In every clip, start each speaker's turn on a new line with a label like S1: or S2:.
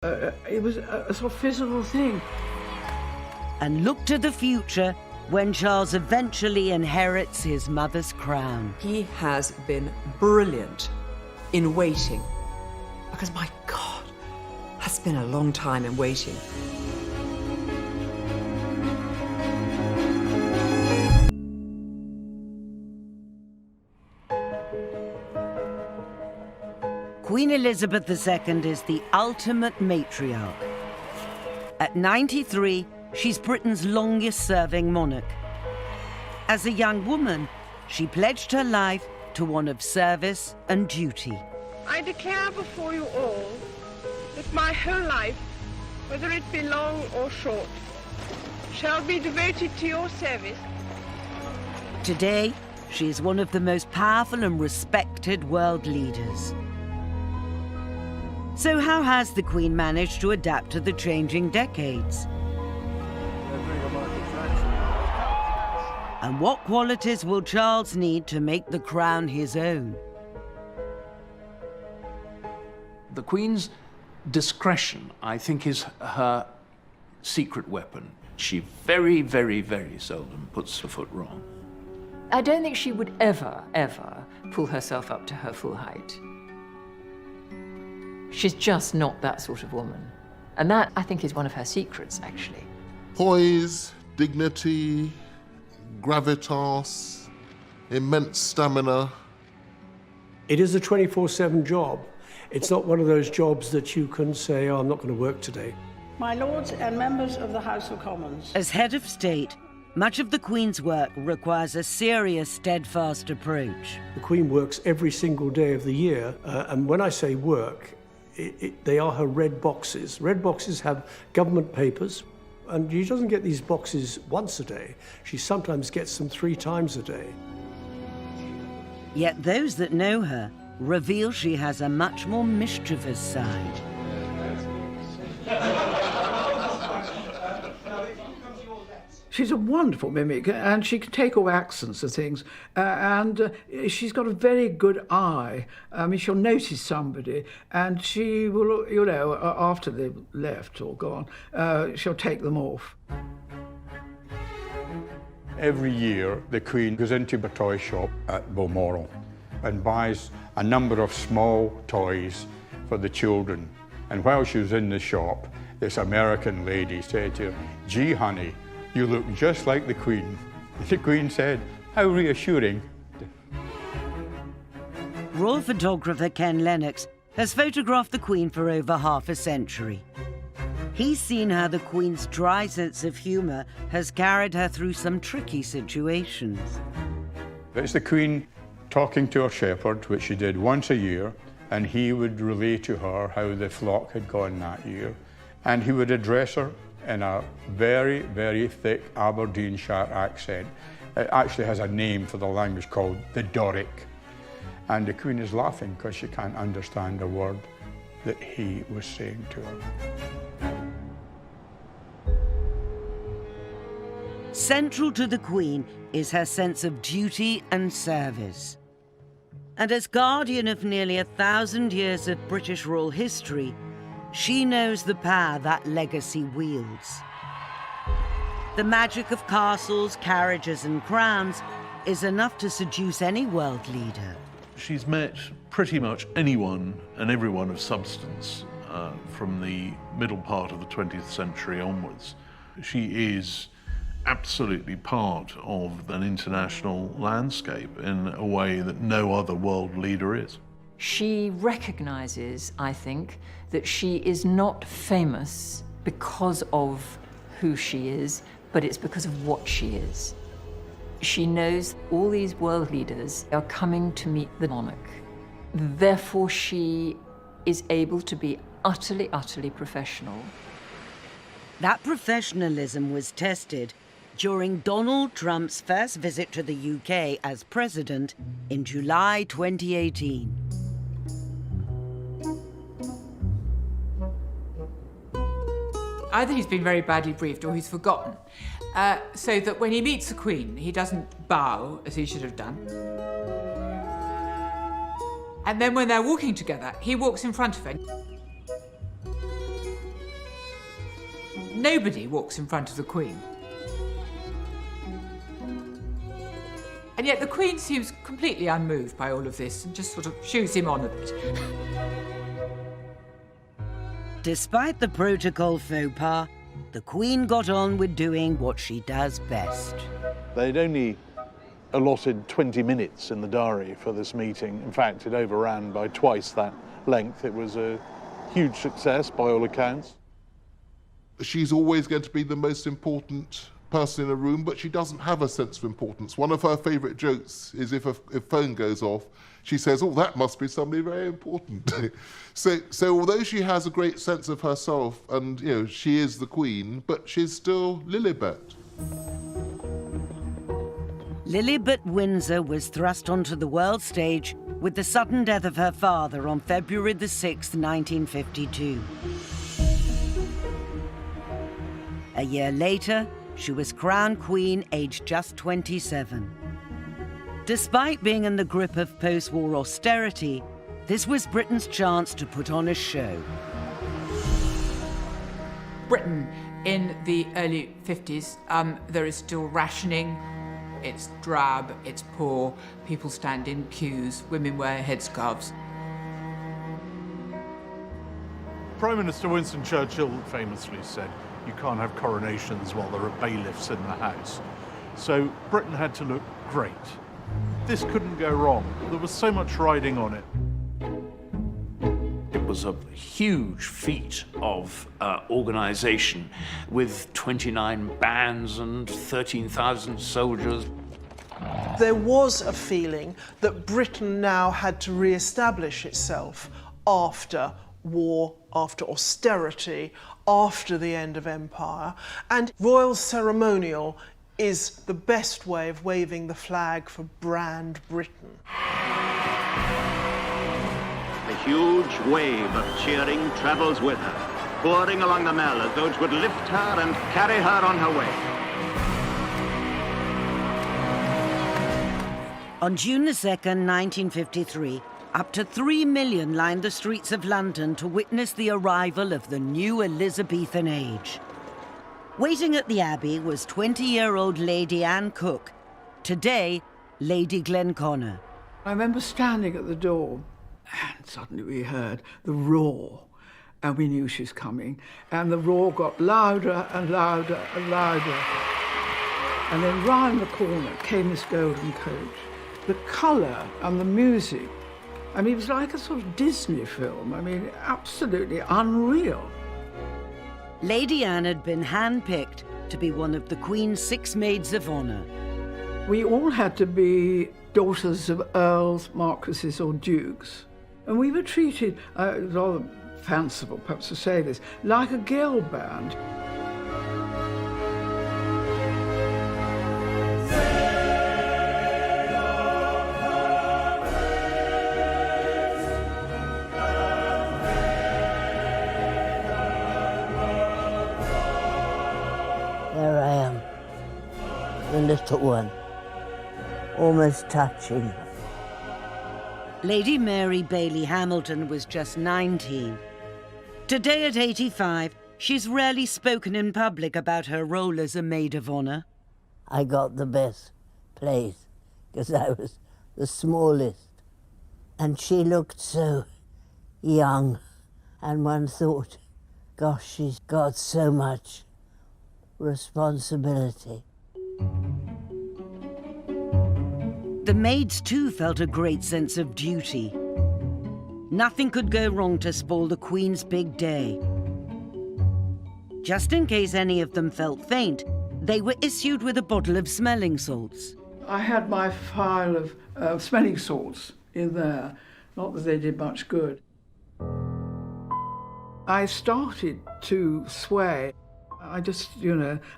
S1: It was a sort of physical thing.
S2: And look to the future when Charles eventually inherits his mother's crown.
S3: He has been brilliant in waiting, because, my God, that's been a long time in waiting.
S2: Queen Elizabeth II is the ultimate matriarch. At 93, she's Britain's longest-serving monarch. As a young woman, she pledged her life to one of service and duty.
S4: I declare before you all that my whole life, whether it be long or short, shall be devoted to your service.
S2: Today, she is one of the most powerful and respected world leaders. So how has the Queen managed to adapt to the changing decades? And what qualities will Charles need to make the crown his own?
S5: The Queen's discretion, I think, is her secret weapon. She very, very, very seldom puts her foot wrong.
S6: I don't think she would ever, ever pull herself up to her full height. She's just not that sort of woman. And that, I think, is one of her secrets, actually.
S7: Poise, dignity, gravitas, immense stamina.
S8: It is a 24/7 job. It's not one of those jobs that you can say, oh, I'm not going to work today.
S4: My lords and members of the House of Commons.
S2: As head of state, much of the Queen's work requires a serious, steadfast approach.
S8: The Queen works every single day of the year, and when I say work, they are her red boxes. Red boxes have government papers, and she doesn't get these boxes once a day. She sometimes gets them 3 times a day.
S2: Yet those that know her reveal she has a much more mischievous side.
S1: She's a wonderful mimic, and she can take all accents of things, and she's got a very good eye. I mean, she'll notice somebody, and she will, you know, after they've left or gone, she'll take them off.
S9: Every year, the Queen goes into a toy shop at Balmoral and buys a number of small toys for the children. And while she was in the shop, this American lady said to her, "Gee, honey, you look just like the Queen." The Queen said, "How reassuring."
S2: Royal photographer Ken Lennox has photographed the Queen for over half a century. He's seen how the Queen's dry sense of humour has carried her through some tricky situations.
S9: It's the Queen talking to her shepherd, which she did once a year, and he would relay to her how the flock had gone that year, and he would address her in a very, very thick Aberdeenshire accent. It actually has a name for the language called the Doric. And the Queen is laughing because she can't understand a word that he was saying to her.
S2: Central to the Queen is her sense of duty and service. And as guardian of nearly 1,000 years of British royal history, she knows the power that legacy wields. The magic of castles, carriages and crowns is enough to seduce any world leader.
S10: She's met pretty much anyone and everyone of substance from the middle part of the 20th century onwards. She is absolutely part of an international landscape in a way that no other world leader is.
S6: She recognizes, I think, that she is not famous because of who she is, but it's because of what she is. She knows all these world leaders are coming to meet the monarch. Therefore, she is able to be utterly, utterly professional.
S2: That professionalism was tested during Donald Trump's first visit to the UK as president in July 2018.
S11: Either he's been very badly briefed or he's forgotten, so that when he meets the Queen, he doesn't bow as he should have done. And then when they're walking together, he walks in front of her. Nobody walks in front of the Queen. And yet the Queen seems completely unmoved by all of this and just sort of shoos him on a bit.
S2: Despite the protocol faux pas, the Queen got on with doing what she does best.
S12: They'd only allotted 20 minutes in the diary for this meeting. In fact, it overran by twice that length. It was a huge success by all accounts.
S7: She's always going to be the most important person in a room, but she doesn't have a sense of importance. One of her favourite jokes is if phone goes off, she says, "Oh, that must be somebody very important." So although she has a great sense of herself and, you know, she is the Queen, but she's still Lilibet.
S2: Lilibet Windsor was thrust onto the world stage with the sudden death of her father on February the 6th, 1952. A year later, she was crowned Queen, aged just 27. Despite being in the grip of post-war austerity, this was Britain's chance to put on a show.
S11: Britain in the early 50s, there is still rationing. It's drab, it's poor, people stand in queues, women wear headscarves.
S10: Prime Minister Winston Churchill famously said, "You can't have coronations while there are bailiffs in the house." So Britain had to look great. This couldn't go wrong. There was so much riding on it.
S5: It was a huge feat of organisation with 29 bands and 13,000 soldiers.
S13: There was a feeling that Britain now had to re-establish itself after war, after austerity, after the end of empire, and royal ceremonial is the best way of waving the flag for brand Britain.
S14: A huge wave of cheering travels with her, pouring along the Mall as though it would lift her and carry her on her way.
S2: On June the 2nd, 1953, up to 3 million lined the streets of London to witness the arrival of the new Elizabethan age. Waiting at the Abbey was 20-year-old Lady Anne Cook, today Lady Glenconnor.
S1: I remember standing at the door, and suddenly we heard the roar, and we knew she was coming. And the roar got louder and louder and louder. And then round the corner came this golden coach. The colour and the music, I mean, it was like a sort of Disney film. I mean, absolutely unreal.
S2: Lady Anne had been handpicked to be one of the Queen's 6 maids of honour.
S1: We all had to be daughters of earls, marquises or dukes. And we were treated, rather fanciful perhaps to say this, like a girl band.
S15: There I am, the little one, almost touching her.
S2: Lady Mary Bailey Hamilton was just 19. Today at 85, she's rarely spoken in public about her role as a maid of honour.
S15: I got the best place because I was the smallest. And she looked so young, and one thought, gosh, she's got so much responsibility.
S2: The maids too felt a great sense of duty. Nothing could go wrong to spoil the Queen's big day. Just in case any of them felt faint, they were issued with a bottle of smelling salts.
S1: I had my file of smelling salts in there, not that they did much good. I started to sway. I just,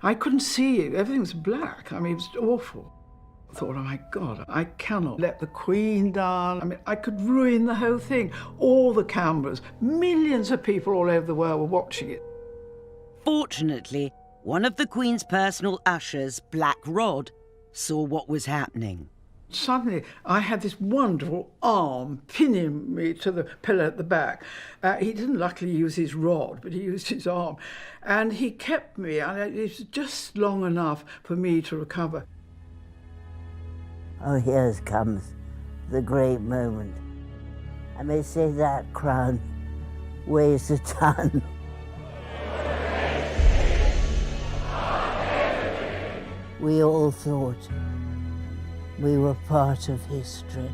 S1: I couldn't see it. Everything was black. I mean, it was awful. I thought, oh my God, I cannot let the Queen down. I mean, I could ruin the whole thing. All the cameras, millions of people all over the world were watching it.
S2: Fortunately, one of the Queen's personal ushers, Black Rod, saw what was happening.
S1: Suddenly, I had this wonderful arm pinning me to the pillar at the back. He didn't luckily use his rod, but he used his arm. And he kept me, and it was just long enough for me to recover.
S15: Oh, here comes the great moment. I may say that crown weighs a ton. We all thought we were part of history.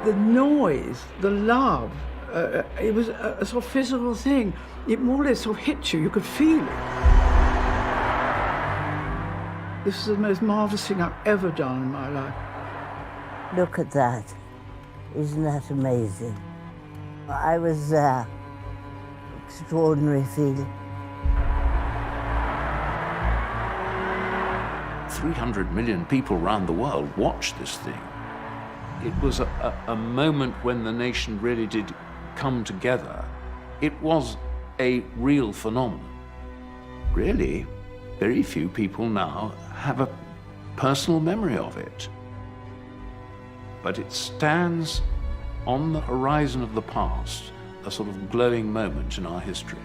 S1: The noise, the love, it was a sort of physical thing. It more or less sort of hit you, you could feel it. This is the most marvellous thing I've ever done in my life.
S15: Look at that. Isn't that amazing? I was there. Extraordinary feeling.
S5: 300 million people around the world watched this thing. It was a moment when the nation really did come together. It was a real phenomenon. Really, very few people now have a personal memory of it. But it stands on the horizon of the past, a sort of glowing moment in our history.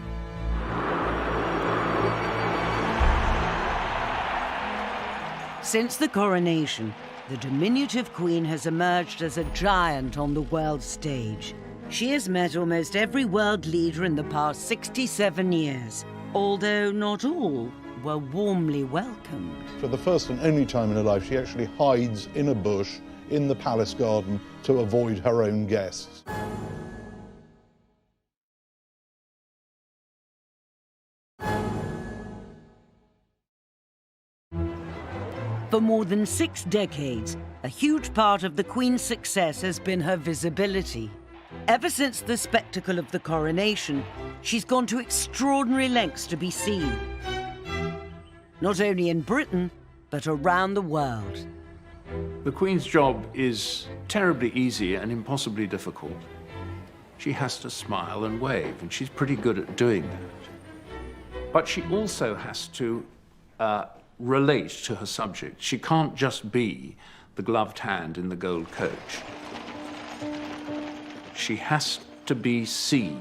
S2: Since the coronation, the diminutive Queen has emerged as a giant on the world stage. She has met almost every world leader in the past 67 years, although not all were warmly welcomed.
S12: For the first and only time in her life, she actually hides in a bush in the palace garden to avoid her own guests.
S2: For more than 6 decades, a huge part of the Queen's success has been her visibility. Ever since the spectacle of the coronation, she's gone to extraordinary lengths to be seen. Not only in Britain, but around the world.
S5: The Queen's job is terribly easy and impossibly difficult. She has to smile and wave, and she's pretty good at doing that. But she also has to relate to her subject. She can't just be the gloved hand in the gold coach. She has to be seen,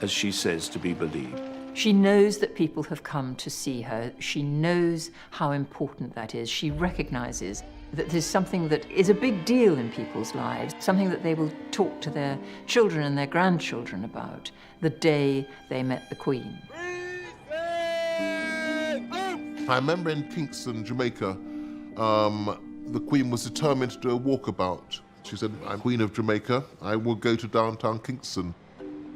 S5: as she says, to be believed.
S6: She knows that people have come to see her. She knows how important that is. She recognizes that there's something that is a big deal in people's lives, something that they will talk to their children and their grandchildren about the day they met the Queen.
S7: I remember in Kingston, Jamaica, the Queen was determined to do a walkabout. She said, I'm Queen of Jamaica, I will go to downtown Kingston.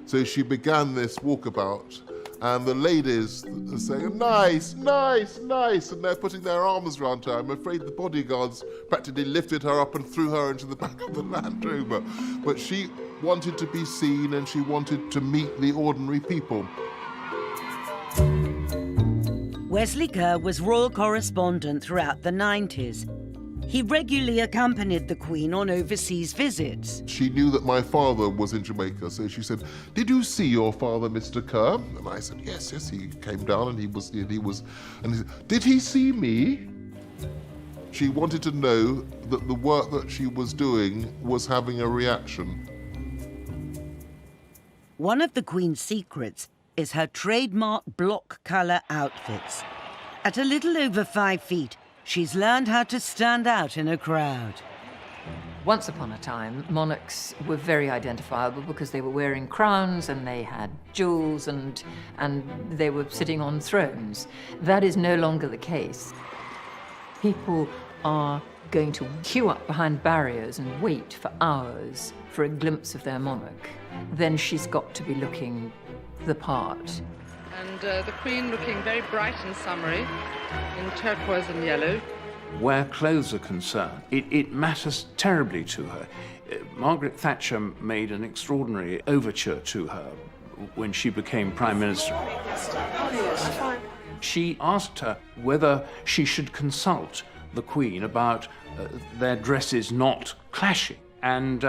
S7: So she began this walkabout, and the ladies are saying, nice, nice, nice, and they're putting their arms around her. I'm afraid the bodyguards practically lifted her up and threw her into the back of the Land Rover. But she wanted to be seen, and she wanted to meet the ordinary people.
S2: Wesley Kerr was royal correspondent throughout the 90s. He regularly accompanied the Queen on overseas visits.
S7: She knew that my father was in Jamaica, so she said, did you see your father, Mr. Kerr? And I said, yes, he came down and and he said, did he see me? She wanted to know that the work that she was doing was having a reaction.
S2: One of the Queen's secrets is her trademark block colour outfits. At a little over 5 feet, she's learned how to stand out in a crowd.
S6: Once upon a time, monarchs were very identifiable because they were wearing crowns and they had jewels and they were sitting on thrones. That is no longer the case. People are going to queue up behind barriers and wait for hours for a glimpse of their monarch. Then she's got to be looking the part.
S16: And the Queen looking very bright and summery in turquoise and yellow.
S5: Where clothes are concerned, it matters terribly to her. Margaret Thatcher made an extraordinary overture to her when she became Prime Minister. She asked her whether she should consult the Queen about their dresses not clashing. And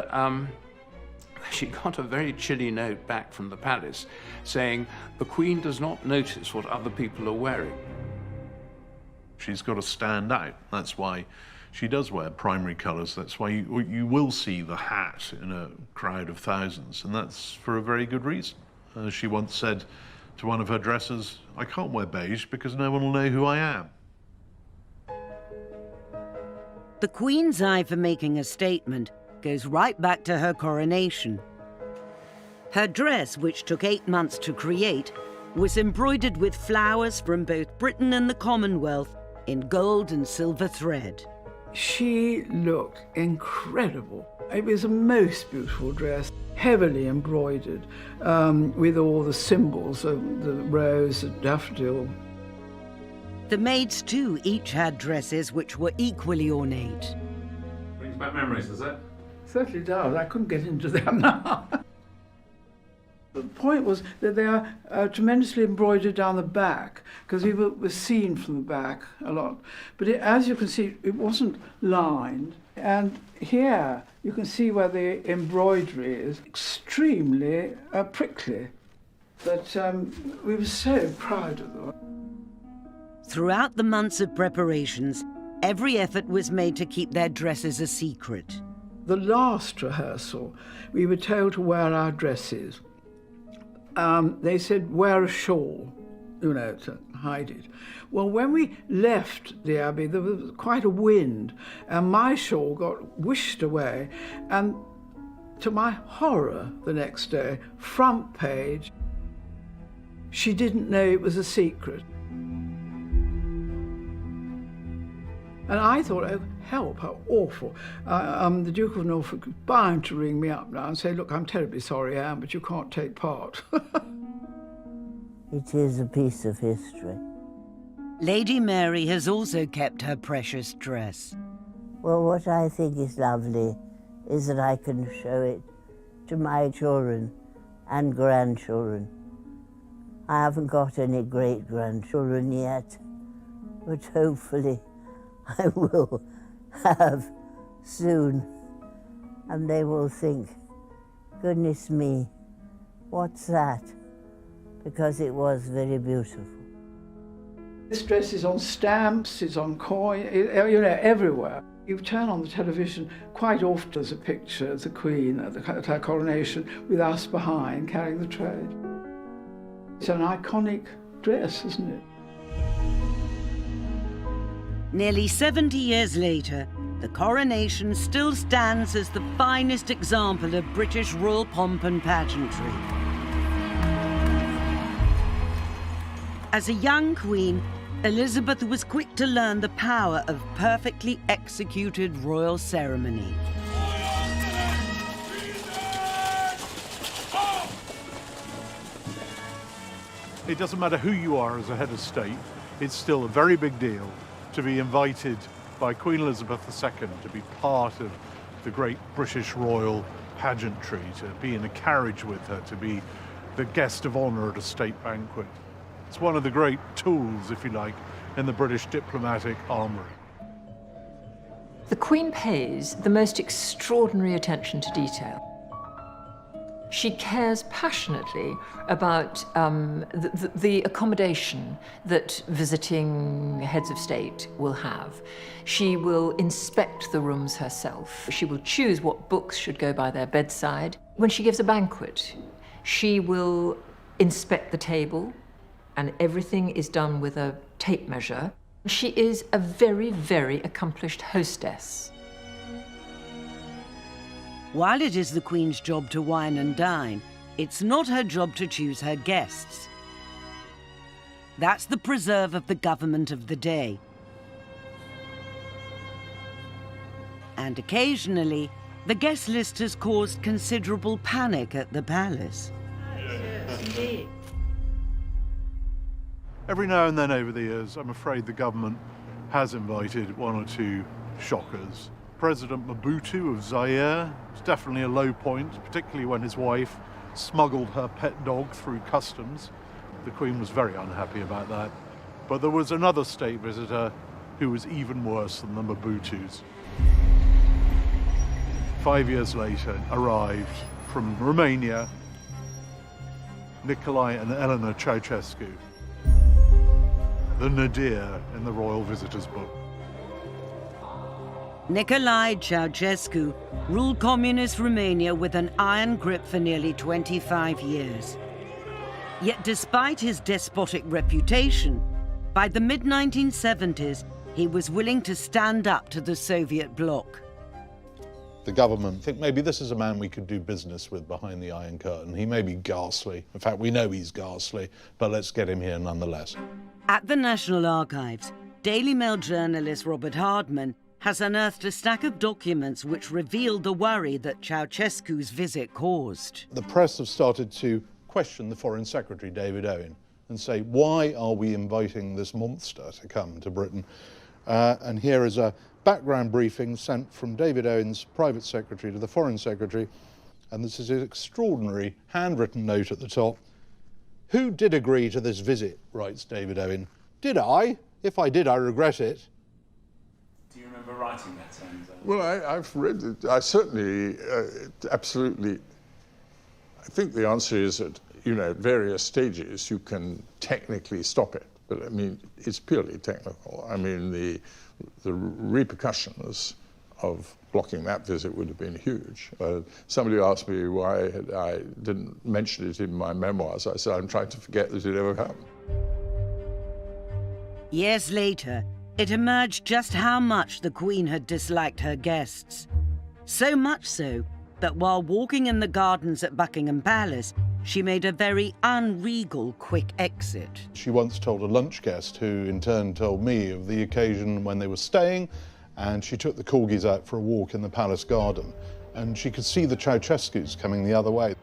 S5: she got a very chilly note back from the palace saying, "The Queen does not notice what other people are wearing."
S10: She's got to stand out. That's why she does wear primary colours. That's why you will see the hat in a crowd of thousands, and that's for a very good reason. As she once said to one of her dressers, "I can't wear beige because no one will know who I am."
S2: The Queen's eye for making a statement goes right back to her coronation. Her dress, which took 8 months to create, was embroidered with flowers from both Britain and the Commonwealth in gold and silver thread.
S1: She looked incredible. It was a most beautiful dress, heavily embroidered, with all the symbols of the rose and daffodil.
S2: The maids, too, each had dresses which were equally ornate.
S17: Brings back memories, does it?
S1: Certainly does. I couldn't get into them now. The point was that they are tremendously embroidered down the back, because we were seen from the back a lot. But as you can see, it wasn't lined. And here you can see where the embroidery is extremely prickly. But we were so proud of them.
S2: Throughout the months of preparations, every effort was made to keep their dresses a secret.
S1: The last rehearsal, we were told to wear our dresses. They said, wear a shawl, to hide it. Well, when we left the Abbey, there was quite a wind, and my shawl got whisked away, and to my horror the next day, front page, she didn't know it was a secret. And I thought, oh, help, how awful. The Duke of Norfolk is bound to ring me up now and say, look, I'm terribly sorry, Anne, but you can't take part.
S15: It is a piece of history.
S2: Lady Mary has also kept her precious dress.
S15: Well, what I think is lovely is that I can show it to my children and grandchildren. I haven't got any great-grandchildren yet, but hopefully I will have soon, and they will think, goodness me, what's that? Because it was very beautiful.
S1: This dress is on stamps, it's on coin, everywhere. You turn on the television, quite often there's a picture of the Queen at her coronation with us behind carrying the tray. It's an iconic dress, isn't it?
S2: Nearly 70 years later, the coronation still stands as the finest example of British royal pomp and pageantry. As a young queen, Elizabeth was quick to learn the power of perfectly executed royal ceremony.
S12: It doesn't matter who you are as a head of state, it's still a very big deal to be invited by Queen Elizabeth II to be part of the great British royal pageantry, to be in a carriage with her, to be the guest of honour at a state banquet. It's one of the great tools, if you like, in the British diplomatic armoury.
S6: The Queen pays the most extraordinary attention to detail. She cares passionately about the accommodation that visiting heads of state will have. She will inspect the rooms herself. She will choose what books should go by their bedside. When she gives a banquet, she will inspect the table, and everything is done with a tape measure. She is a very, very accomplished hostess.
S2: While it is the Queen's job to wine and dine, it's not her job to choose her guests. That's the preserve of the government of the day. And occasionally, the guest list has caused considerable panic at the palace.
S6: Yes, indeed.
S12: Every now and then over the years, I'm afraid the government has invited one or two shockers. President Mobutu of Zaire was definitely a low point, particularly when his wife smuggled her pet dog through customs. The Queen was very unhappy about that. But there was another state visitor who was even worse than the Mobutus. 5 years later, arrived from Romania, Nicolae and Eleanor Ceausescu, the nadir in the Royal Visitors Book.
S2: Nicolae Ceausescu ruled communist Romania with an iron grip for nearly 25 years. Yet despite his despotic reputation, by the mid-1970s, he was willing to stand up to the Soviet bloc.
S18: The government think maybe this is a man we could do business with behind the Iron Curtain. He may be ghastly. In fact, we know he's ghastly, but let's get him here nonetheless.
S2: At the National Archives, Daily Mail journalist Robert Hardman has unearthed a stack of documents which reveal the worry that Ceausescu's visit caused.
S18: The press have started to question the Foreign Secretary, David Owen, and say, why are we inviting this monster to come to Britain? And here is a background briefing sent from David Owen's private secretary to the Foreign Secretary, and this is an extraordinary handwritten note at the top. Who did agree to this visit, writes David Owen. Did I? If I did, I regret it.
S17: Do you remember writing that?
S19: Well, I've read it. I certainly, absolutely, I think the answer is that, you know, at various stages you can technically stop it. But I mean, it's purely technical. I mean, the repercussions of blocking that visit would have been huge. Somebody asked me why I didn't mention it in my memoirs. I said, I'm trying to forget that it ever happened.
S2: Years later, it emerged just how much the Queen had disliked her guests. So much so that while walking in the gardens at Buckingham Palace, she made a very unregal quick exit.
S18: She once told a lunch guest, who in turn told me of the occasion when they were staying, and she took the corgis out for a walk in the palace garden, and she could see the Ceausescus coming the other way.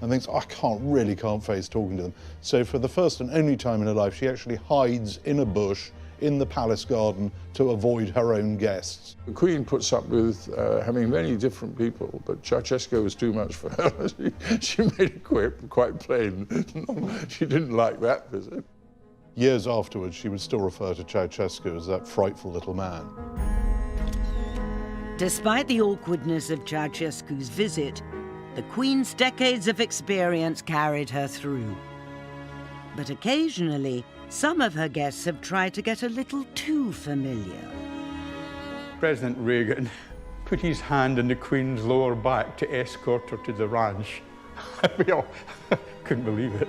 S18: And thinks, I really can't face talking to them. So for the first and only time in her life, she actually hides in a bush in the palace garden to avoid her own guests.
S19: The Queen puts up with having many different people, but Ceausescu was too much for her. She made it quite plain. She didn't like that visit.
S18: Years afterwards, she would still refer to Ceausescu as that frightful little man.
S2: Despite the awkwardness of Ceausescu's visit, the Queen's decades of experience carried her through. But occasionally, some of her guests have tried to get a little too familiar.
S9: President Reagan put his hand on the Queen's lower back to escort her to the ranch. We all couldn't believe it.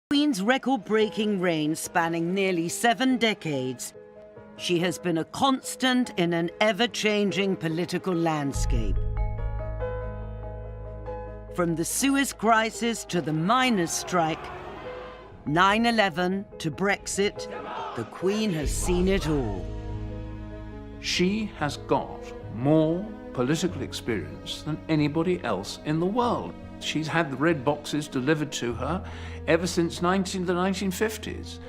S2: Queen's record-breaking reign spanning nearly 7 decades, she has been a constant in an ever-changing political landscape. From the Suez Crisis to the miners' strike, 9/11 to Brexit, the Queen has seen it all.
S5: She has got more political experience than anybody else in the world. She's had the red boxes delivered to her ever since the 1950s,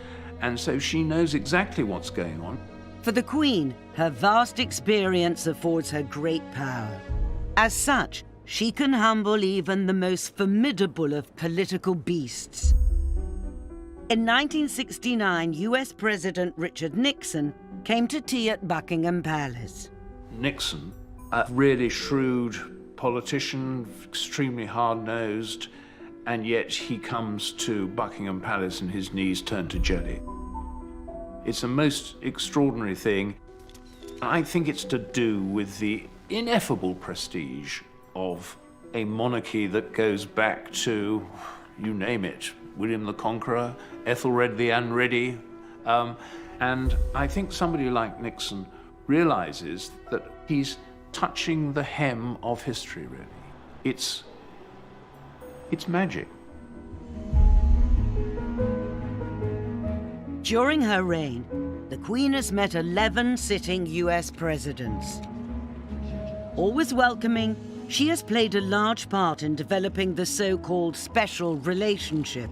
S5: and so she knows exactly what's going on.
S2: For the Queen, her vast experience affords her great power. As such, she can humble even the most formidable of political beasts. In 1969, US President Richard Nixon came to tea at Buckingham Palace.
S5: Nixon, a really shrewd politician, extremely hard-nosed, and yet he comes to Buckingham Palace and his knees turn to jelly. It's a most extraordinary thing. I think it's to do with the ineffable prestige of a monarchy that goes back to, you name it, William the Conqueror, Ethelred the Unready. And I think somebody like Nixon realizes that he's touching the hem of history, really. It's magic.
S2: During her reign, the Queen has met 11 sitting US presidents. Always welcoming, she has played a large part in developing the so-called special relationship.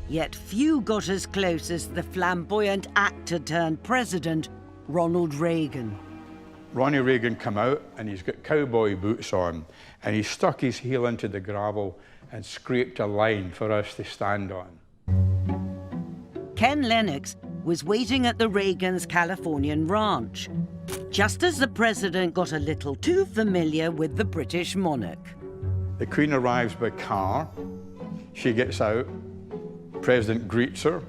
S2: Yet few got as close as the flamboyant actor-turned-president, Ronald Reagan.
S9: Ronnie Reagan come out and he's got cowboy boots on and he stuck his heel into the gravel and scraped a line for us to stand on.
S2: Ken Lennox was waiting at the Reagans' Californian ranch. just as the president got a little too familiar with the British monarch.
S9: The Queen arrives by car. She gets out. President greets her.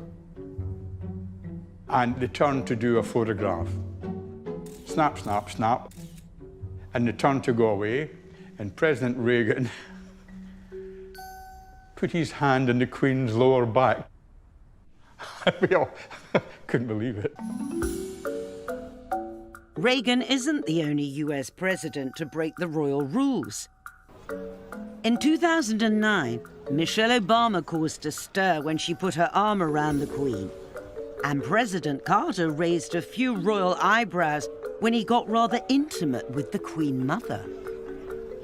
S9: And they turn to do a photograph. Snap, snap, snap. And they turn to go away. And President Reagan put his hand on the Queen's lower back. We all couldn't believe it.
S2: Reagan isn't the only US president to break the royal rules. In 2009, Michelle Obama caused a stir when she put her arm around the Queen. And President Carter raised a few royal eyebrows when he got rather intimate with the Queen Mother.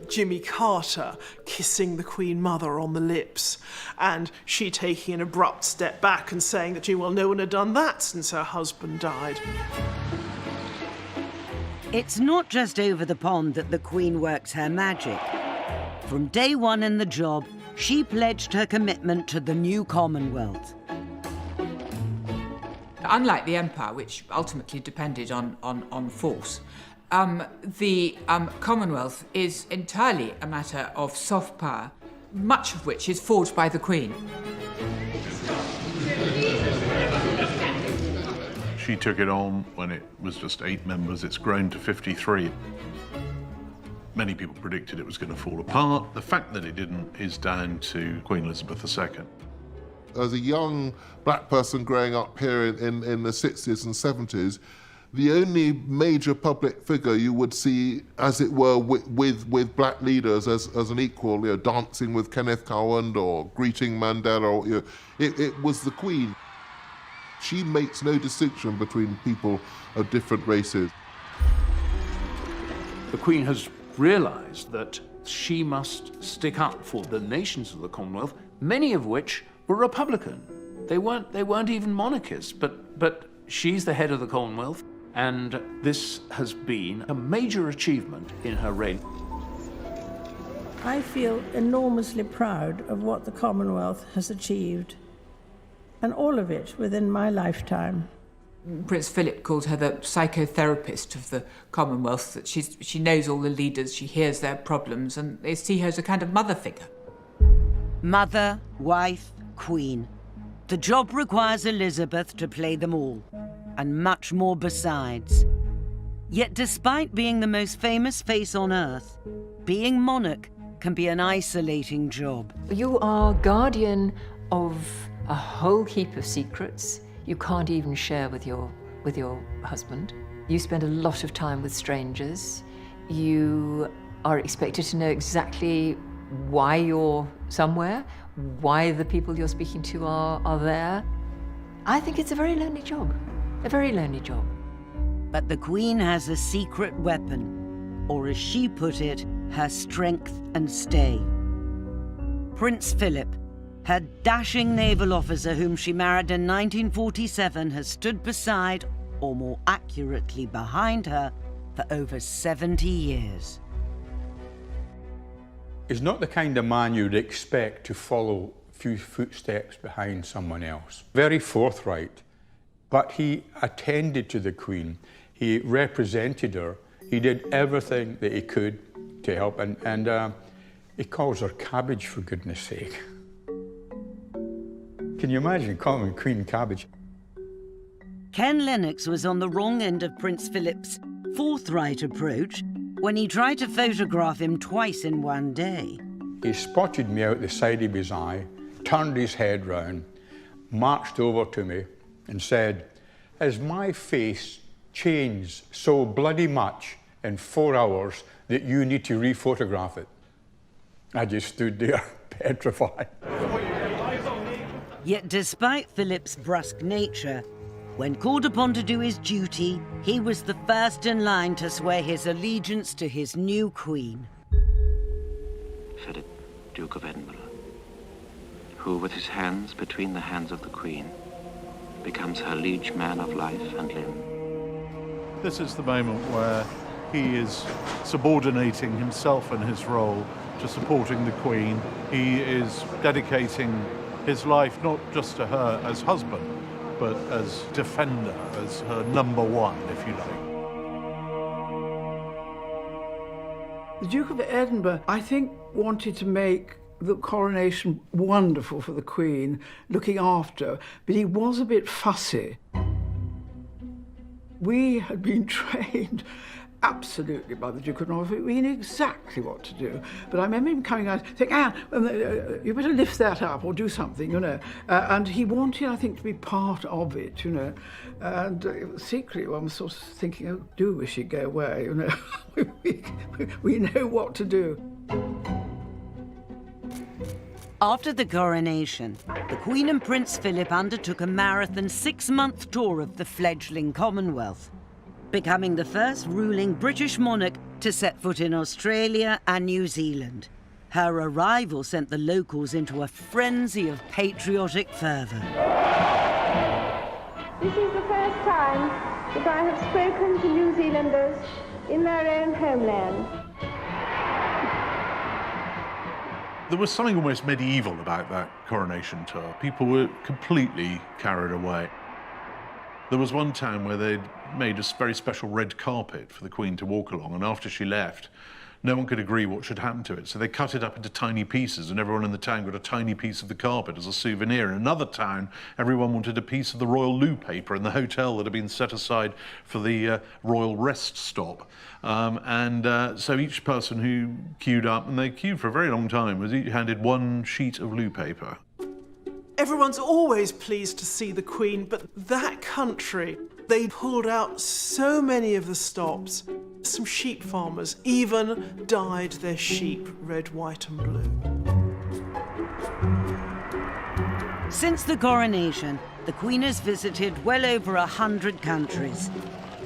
S13: Jimmy Carter kissing the Queen Mother on the lips, and she taking an abrupt step back and saying that, gee, well, no one had done that since her husband died.
S2: It's not just over the pond that the Queen works her magic. From day one in the job, she pledged her commitment to the new Commonwealth.
S11: Unlike the Empire, which ultimately depended on force, the Commonwealth is entirely a matter of soft power, much of which is forged by the Queen.
S10: She took it on when it was just 8 members. It's grown to 53. Many people predicted it was going to fall apart. The fact that it didn't is down to Queen Elizabeth II.
S7: As a young black person growing up here in the 60s and 70s, the only major public figure you would see, as it were, with black leaders as an equal, you know, dancing with Kenneth Cowan or greeting Mandela, or, you know, it was the Queen. She makes no distinction between people of different races.
S5: The Queen has realised that she must stick up for the nations of the Commonwealth, many of which were Republican. They weren't even monarchists, but she's the head of the Commonwealth, and this has been a major achievement in her reign.
S20: I feel enormously proud of what the Commonwealth has achieved, and all of it within my lifetime.
S11: Prince Philip called her the psychotherapist of the Commonwealth, that she knows all the leaders, she hears their problems, and they see her as a kind of mother figure.
S2: Mother, wife, Queen. The job requires Elizabeth to play them all, and much more besides. Yet despite being the most famous face on earth, being monarch can be an isolating job.
S6: You are guardian of a whole heap of secrets you can't even share with your husband. You spend a lot of time with strangers. You are expected to know exactly why you're somewhere, why the people you're speaking to are there. I think it's a very lonely job, a very lonely job.
S2: But the Queen has a secret weapon, or as she put it, her strength and stay. Prince Philip, her dashing naval officer whom she married in 1947, has stood beside, or more accurately behind her, for over 70 years.
S9: He's not the kind of man you'd expect to follow a few footsteps behind someone else. Very forthright, but he attended to the Queen. He represented her. He did everything that he could to help, and he calls her Cabbage, for goodness sake. Can you imagine calling Queen Cabbage?
S2: Ken Lennox was on the wrong end of Prince Philip's forthright approach when he tried to photograph him twice in one day.
S9: He spotted me out the side of his eye, turned his head round, marched over to me and said, "Has my face changed so bloody much in 4 hours that you need to re-photograph it?" I just stood there, petrified.
S2: Yet despite Philip's brusque nature, when called upon to do his duty, he was the first in line to swear his allegiance to his new Queen.
S21: Philip, Duke of Edinburgh, who with his hands between the hands of the Queen becomes her liege man of life and limb.
S12: This is the moment where he is subordinating himself and his role to supporting the Queen. He is dedicating his life not just to her as husband, but as defender, as her number one, if you like.
S1: The Duke of Edinburgh, I think, wanted to make the coronation wonderful for the Queen, looking after, but he was a bit fussy. We had been trained absolutely by the Duke of Norfolk. We knew exactly what to do. But I remember him coming out, saying, Anne, you better lift that up or do something, you know. And he wanted, I think, to be part of it, you know. And secretly, one was sort of thinking, oh, do wish he'd go away, you know. we know what to do.
S2: After the coronation, the Queen and Prince Philip undertook a marathon 6-month tour of the fledgling Commonwealth, becoming the first ruling British monarch to set foot in Australia and New Zealand. Her arrival sent the locals into a frenzy of patriotic fervour.
S4: This is the first time that I have spoken to New Zealanders in their own homeland.
S10: There was something almost medieval about that coronation tour. People were completely carried away. There was one town where they'd made a very special red carpet for the Queen to walk along, and after she left, no one could agree what should happen to it. So they cut it up into tiny pieces, and everyone in the town got a tiny piece of the carpet as a souvenir. In another town, everyone wanted a piece of the royal loo paper in the hotel that had been set aside for the royal rest stop. So each person who queued up, and they queued for a very long time, was handed one sheet of loo paper.
S13: Everyone's always pleased to see the Queen, but that country, they pulled out so many of the stops. Some sheep farmers even dyed their sheep red, white and blue.
S2: Since the coronation, the Queen has visited well over 100 countries.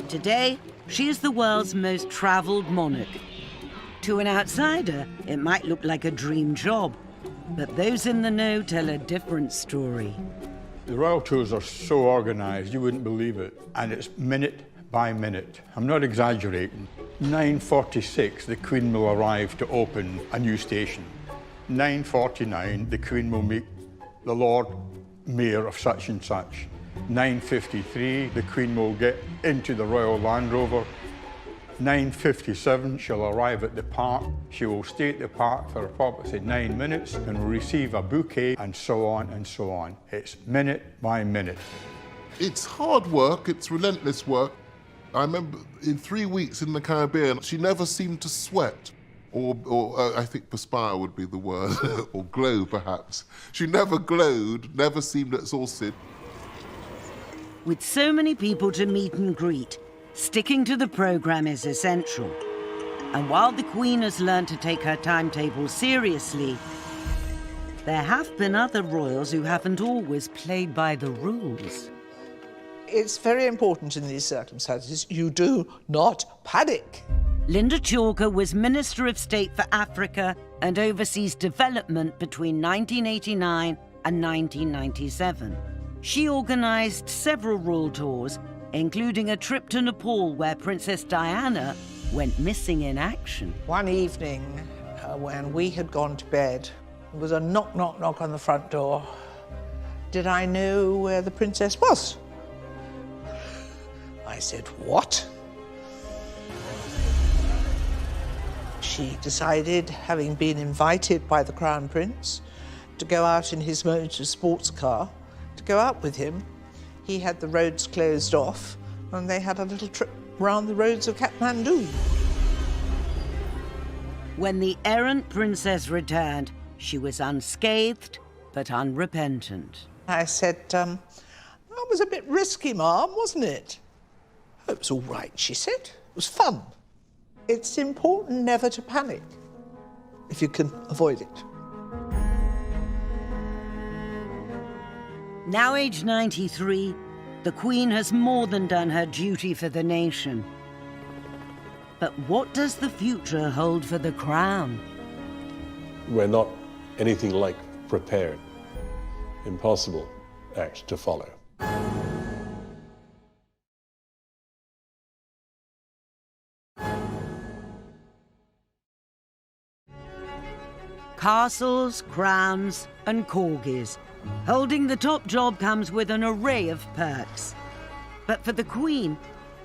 S2: Today, she is the world's most travelled monarch. To an outsider, it might look like a dream job, but those in the know tell a different story.
S9: The royal tours are so organised, you wouldn't believe it. And it's minute by minute. I'm not exaggerating. 9:46, the Queen will arrive to open a new station. 9:49, the Queen will meet the Lord Mayor of such and such. 9:53, the Queen will get into the Royal Land Rover. 9:57, she'll arrive at the park. She will stay at the park for approximately 9 minutes and will receive a bouquet, and so on and so on. It's minute by minute.
S7: It's hard work, it's relentless work. I remember in 3 weeks in the Caribbean, she never seemed to sweat. Or I think perspire would be the word, or glow perhaps. She never glowed, never seemed exhausted.
S2: With so many people to meet and greet, sticking to the programme is essential. And while the Queen has learned to take her timetable seriously, there have been other royals who haven't always played by the rules.
S3: It's very important in these circumstances you do not panic.
S2: Linda Chalker was Minister of State for Africa and Overseas Development between 1989 and 1997. She organised several royal tours, including a trip to Nepal where Princess Diana went missing in action.
S3: One evening, when we had gone to bed, there was a knock, knock, knock on the front door. Did I know where the princess was? I said, what? She decided, having been invited by the Crown Prince to go out in his motor sports car, to go out with him. He had the roads closed off, and they had a little trip round the roads of Kathmandu.
S2: When the errant princess returned, she was unscathed but unrepentant.
S3: I said, that was a bit risky, Ma'am, wasn't it? It was all right, she said. It was fun. It's important never to panic, if you can avoid it.
S2: Now aged 93, the Queen has more than done her duty for the nation. But what does the future hold for the crown?
S22: We're not anything like prepared. Impossible act to follow.
S2: Castles, crowns, and corgis. Holding the top job comes with an array of perks. But for the Queen,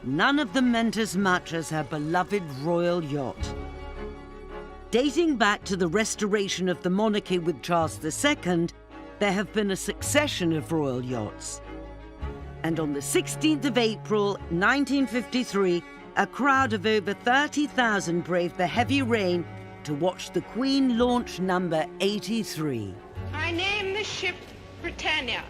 S2: none of them meant as much as her beloved royal yacht. Dating back to the restoration of the monarchy with Charles II, there have been a succession of royal yachts. And on the 16th of April, 1953, a crowd of over 30,000 braved the heavy rain to watch the Queen launch number 83.
S4: I name the ship Britannia.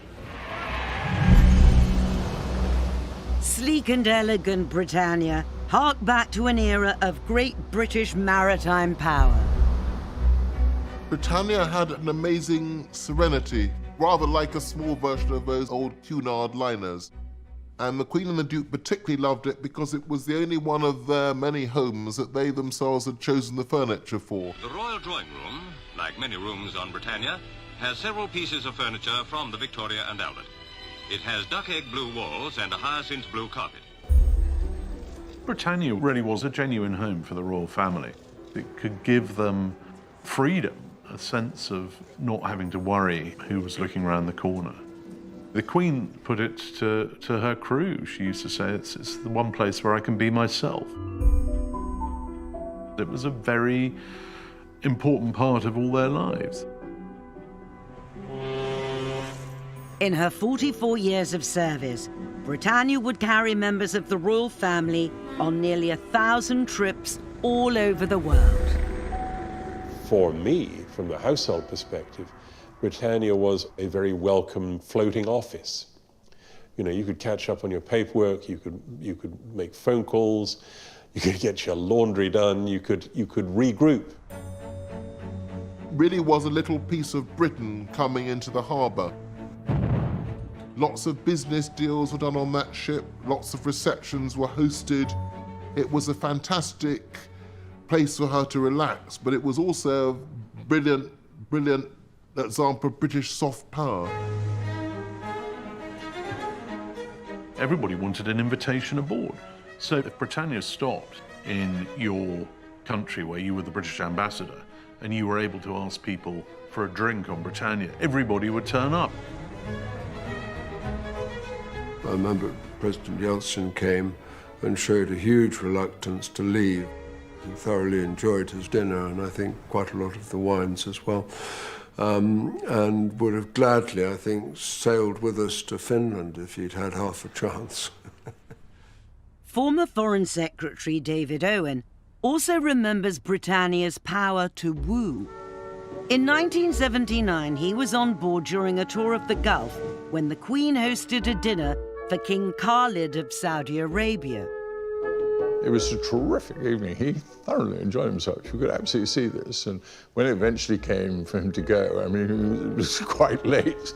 S2: Sleek and elegant Britannia hark back to an era of great British maritime power.
S7: Britannia had an amazing serenity, rather like a small version of those old Cunard liners. And the Queen and the Duke particularly loved it because it was the only one of their many homes that they themselves had chosen the furniture for.
S8: The Royal Drawing Room, like many rooms on Britannia, has several pieces of furniture from the Victoria and Albert. It has duck-egg blue walls and a hyacinth blue carpet.
S10: Britannia really was a genuine home for the royal family. It could give them freedom, a sense of not having to worry who was looking around the corner. The Queen put it to her crew. She used to say, it's the one place where I can be myself. It was a very important part of all their lives.
S2: In her 44 years of service, Britannia would carry members of the royal family on nearly 1,000 trips all over the world.
S22: For me, from the household perspective, Britannia was a very welcome floating office. You know, you could catch up on your paperwork, you could make phone calls, you could get your laundry done, you could regroup.
S7: Really was a little piece of Britain coming into the harbour. Lots of business deals were done on that ship, lots of receptions were hosted. It was a fantastic place for her to relax, but it was also a brilliant example of British soft power.
S10: Everybody wanted an invitation aboard. So if Britannia stopped in your country where you were the British ambassador and you were able to ask people for a drink on Britannia, everybody would turn up.
S14: I remember President Yeltsin came and showed a huge reluctance to leave. He thoroughly enjoyed his dinner and I think quite a lot of the wines as well. And would have gladly, I think, sailed with us to Finland if he'd had half a chance.
S2: Former Foreign Secretary David Owen also remembers Britannia's power to woo. In 1979, he was on board during a tour of the Gulf when the Queen hosted a dinner for King Khalid of Saudi Arabia.
S19: It was a terrific evening. He thoroughly enjoyed himself. You could absolutely see this. And when it eventually came for him to go, I mean, it was quite late.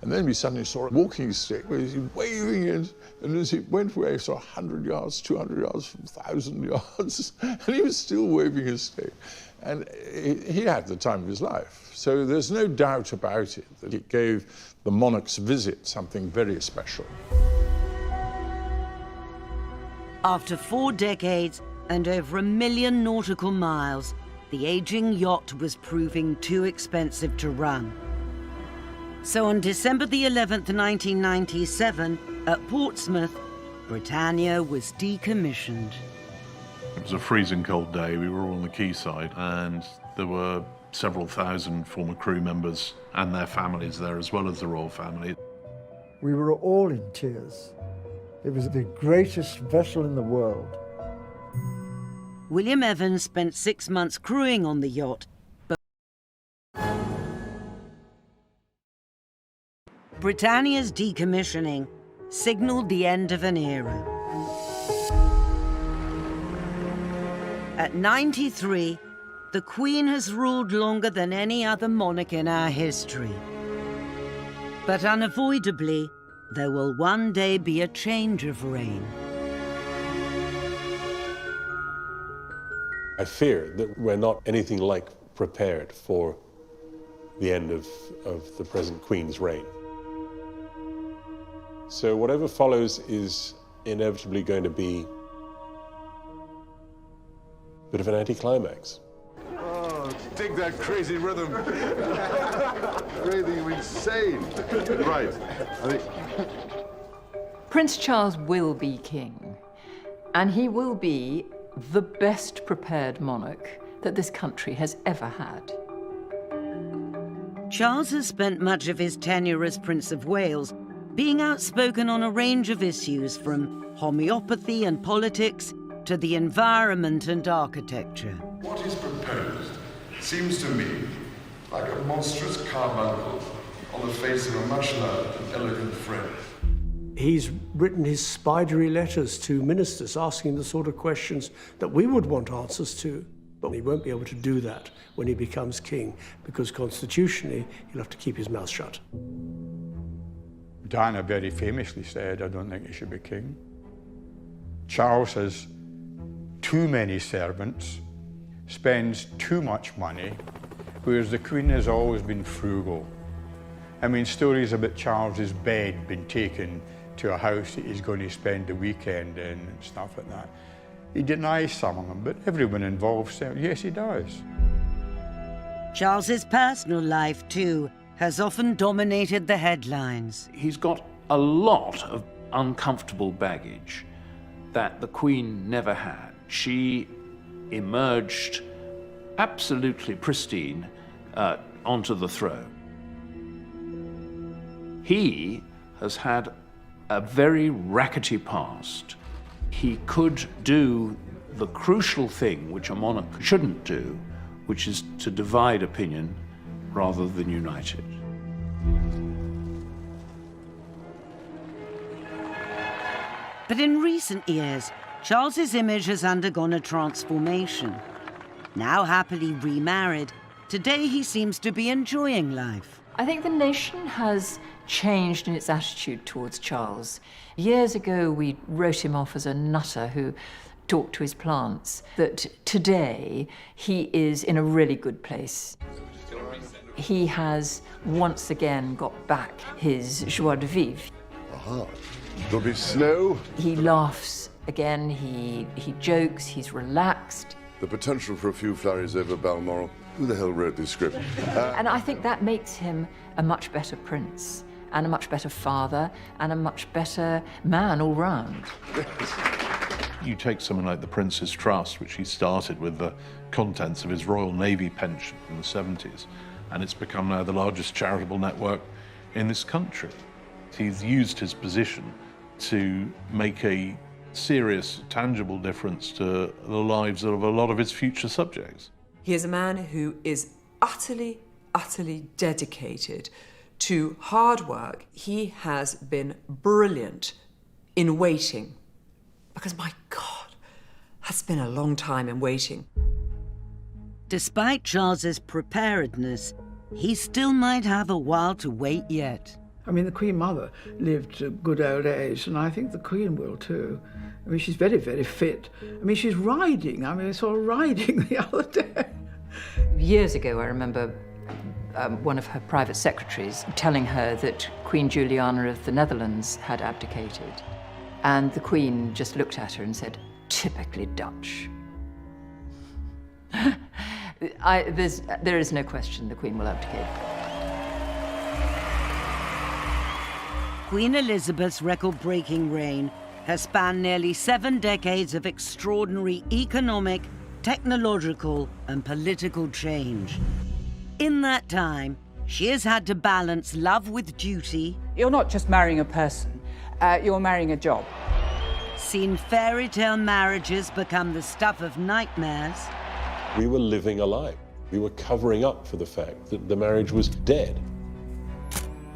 S19: And then we suddenly saw a walking stick where he's waving it. And as he went away, he saw 100 yards, 200 yards, 1,000 yards. And he was still waving his stick. And he had the time of his life. So there's no doubt about it that it gave the monarch's visit something very special.
S2: After 4 decades and over 1 million nautical miles, the aging yacht was proving too expensive to run. So on December the 11th, 1997, at Portsmouth, Britannia was decommissioned.
S10: It was a freezing cold day. We were all on the quayside and there were several thousand former crew members and their families there, as well as the royal family.
S23: We were all in tears. It was the greatest vessel in the world.
S2: William Evans spent 6 months crewing on the yacht, but Britannia's decommissioning signaled the end of an era. At 93, the Queen has ruled longer than any other monarch in our history. But unavoidably, there will one day be a change of reign.
S22: I fear that we're not anything like prepared for the end of the present Queen's reign. So whatever follows is inevitably going to be a bit of an anticlimax.
S24: Oh, dig that crazy rhythm. Crazy, you insane. Right.
S6: Prince Charles will be king, and he will be the best prepared monarch that this country has ever had.
S2: Charles has spent much of his tenure as Prince of Wales being outspoken on a range of issues, from homeopathy and politics to the environment and architecture.
S24: What is proposed seems to me like a monstrous carbuncle on the face of a much loved and elegant friend.
S15: He's written his spidery letters to ministers asking the sort of questions that we would want answers to. But he won't be able to do that when he becomes king, because constitutionally he'll have to keep his mouth shut.
S9: Diana very famously said, "I don't think he should be king." Charles has too many servants, spends too much money, whereas the Queen has always been frugal. I mean, stories about Charles's bed being taken to a house that he's going to spend the weekend in and stuff like that. He denies some of them, but everyone involved says, yes, he does.
S2: Charles's personal life, too, has often dominated the headlines.
S5: He's got a lot of uncomfortable baggage that the Queen never had. She emerged absolutely pristine onto the throne. He has had a very rackety past. He could do the crucial thing which a monarch shouldn't do, which is to divide opinion rather than unite it.
S2: But in recent years, Charles's image has undergone a transformation. Now happily remarried, today he seems to be enjoying life.
S6: I think the nation has changed in its attitude towards Charles. Years ago, we wrote him off as a nutter who talked to his plants. That today, he is in a really good place. He has once again got back his joie de vivre.
S24: Aha. There'll be snow.
S6: He laughs again, he jokes, he's relaxed.
S24: The potential for a few flurries over Balmoral. Who the hell wrote this script?
S6: And I think that makes him a much better prince, and a much better father, and a much better man all round.
S10: You take something like the Prince's Trust, which he started with the contents of his Royal Navy pension in the 70s, and it's become now the largest charitable network in this country. He's used his position to make a serious, tangible difference to the lives of a lot of his future subjects.
S16: He is a man who is utterly, utterly dedicated to hard work. He has been brilliant in waiting, because my God, that's been a long time in waiting.
S2: Despite Charles's preparedness, he still might have a while to wait yet.
S1: I mean, the Queen Mother lived a good old age, and I think the Queen will too. I mean, she's very, very fit. I mean, she's riding. I mean, I saw her riding the other day.
S6: Years ago, I remember one of her private secretaries telling her that Queen Juliana of the Netherlands had abdicated. And the Queen just looked at her and said, "Typically Dutch." There is no question the Queen will abdicate.
S2: Queen Elizabeth's record-breaking reign has spanned nearly 7 decades of extraordinary economic, technological, and political change. In that time, she has had to balance love with duty.
S11: You're not just marrying a person, you're marrying a job.
S2: Seen fairy tale marriages become the stuff of nightmares.
S22: We were living a lie. We were covering up for the fact that the marriage was dead.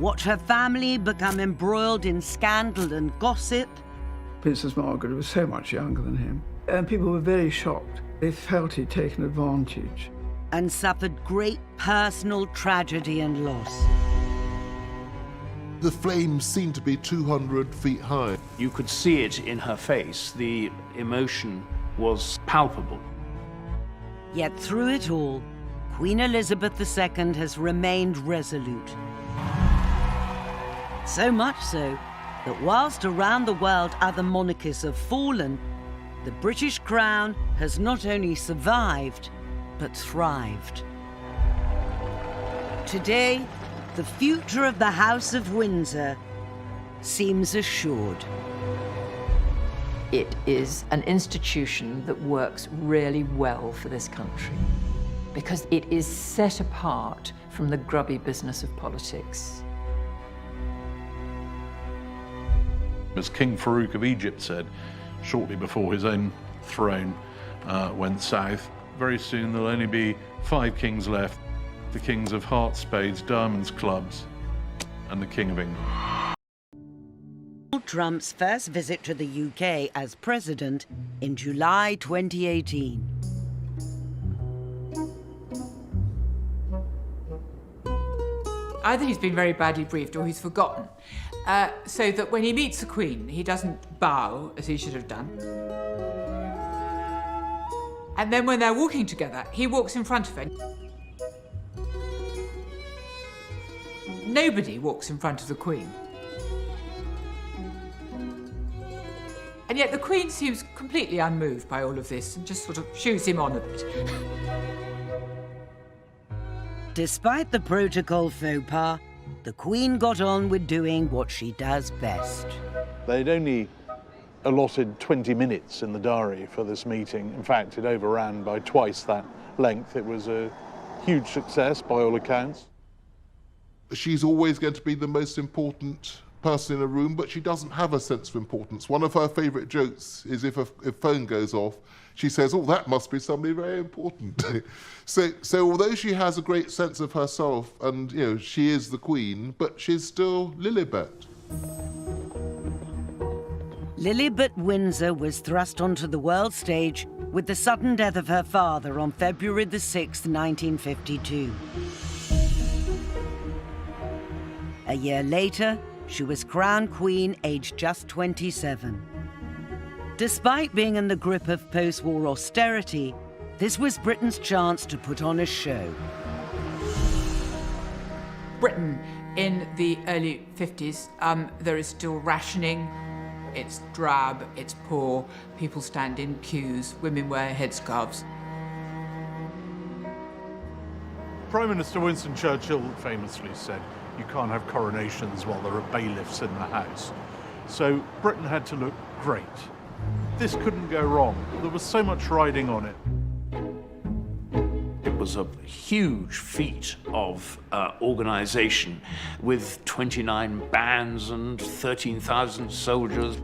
S2: Watch her family become embroiled in scandal and gossip.
S1: Princess Margaret was so much younger than him, and people were very shocked. They felt he'd taken advantage.
S2: And suffered great personal tragedy and loss.
S7: The flames seemed to be 200 feet high.
S5: You could see it in her face. The emotion was palpable.
S2: Yet through it all, Queen Elizabeth II has remained resolute. So much so that whilst around the world other monarchies have fallen, the British crown has not only survived, but thrived. Today, the future of the House of Windsor seems assured.
S6: it is an institution that works really well for this country because it is set apart from the grubby business of politics.
S10: As King Farouk of Egypt said shortly before his own throne went south, very soon there'll only be 5 kings left: the kings of hearts, spades, diamonds, clubs, and the King of England.
S2: Donald Trump's first visit to the UK as president in July 2018.
S11: Either he's been very badly briefed or he's forgotten, so that when he meets the Queen, he doesn't bow, as he should have done. And then when they're walking together, he walks in front of her. Nobody walks in front of the Queen. And yet the Queen seems completely unmoved by all of this and just sort of shoos him on a bit.
S2: Despite the protocol faux pas, the Queen got on with doing what she does best.
S12: They'd only allotted 20 minutes in the diary for this meeting. In fact, it overran by twice that length. It was a huge success by all accounts.
S7: She's always going to be the most important person in a room, but she doesn't have a sense of importance. One of her favourite jokes is if phone goes off, she says, "Oh, that must be somebody very important." so although she has a great sense of herself and, you know, she is the Queen, but she's still Lilibet.
S2: Lilibet Windsor was thrust onto the world stage with the sudden death of her father on February the 6th, 1952. A year later, she was crowned queen, aged just 27. Despite being in the grip of post-war austerity, this was Britain's chance to put on a show.
S11: Britain in the early 50s, there is still rationing. It's drab, it's poor, people stand in queues, women wear headscarves.
S12: Prime Minister Winston Churchill famously said, "You can't have coronations while there are bailiffs in the house." So Britain had to look great. This couldn't go wrong. There was so much riding on it.
S5: It was a huge feat of organisation with 29 bands and 13,000 soldiers.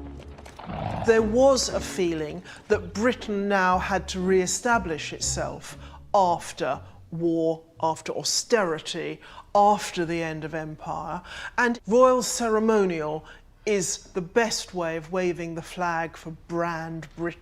S13: There was a feeling that Britain now had to re-establish itself after war, after austerity, after the end of empire, and royal ceremonial is the best way of waving the flag for brand Britain.